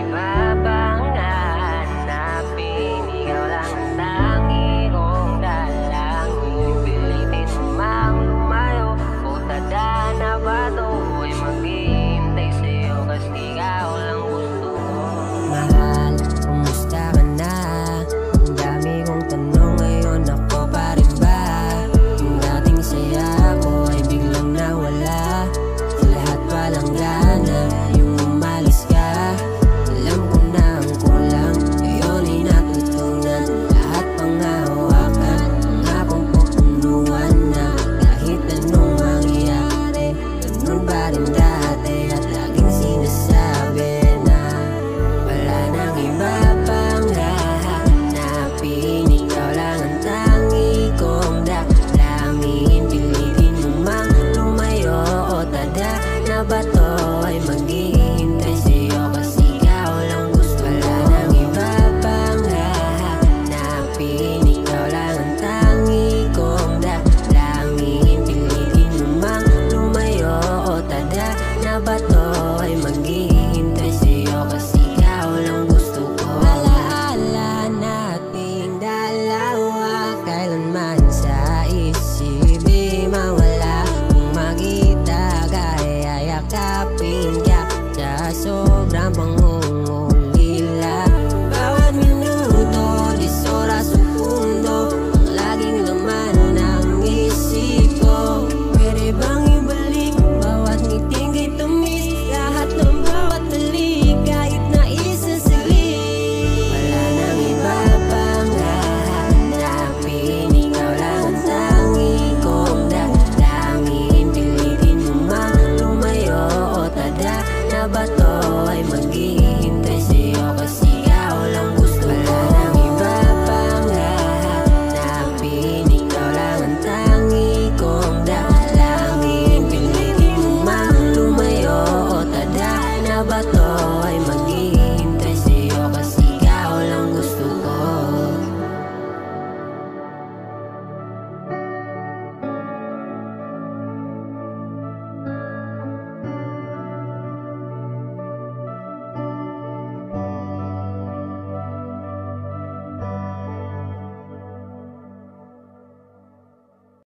iba pang hahanapin. Ikaw lang ang tangi kong dalangin. Pilitin mo mang lumayo o tada na ba to ay maghihintay sa'yo kasi ikaw lang gusto ko. Mahal, kumusta ka na? Ang dami kong tanong ngayon, ako pa rin ba? Yung dating saya ko ay biglang nawala. Sa lahat walang gana, yung umalis ka. Alam ko na ang kulang, ngayon ay natutunan. Lahat pang hawakan, mga pang pupunuan na. Kahit anong mangyari, ganun pa rin dati. At laging sinasabi na wala nang iba pang hahanapin. Ikaw lang ang tangi kong dalangin. Pilitin mo mang lumayo o tada na ba to ay maghihintay sa'yo kasi ikaw lang gusto. Wala nang iba pang hahanapin. Ikaw lang ang tangi kong dalangin. Pilitin mo mang lumayo o tada na ba to ay maghihintay sa'yo kasi ikaw lang gusto ko. Alaala nating dalawa, kailanman sa isip di mawala. Kung makita ka ay yakapin ka sa sobrang pangungulila. Bawat minuto, dis oras o segundo, ang laging laman ng isip ko. Pwede bang ibalik bawat ngiting kay tamis, lahat ng bawat halik kahit na isang saglit. Wala nang iba pang hahanapin. Ikaw lang ang tangi kong dalangin. Pilitin mo mang lumayo o tada na ba to ay maghihintay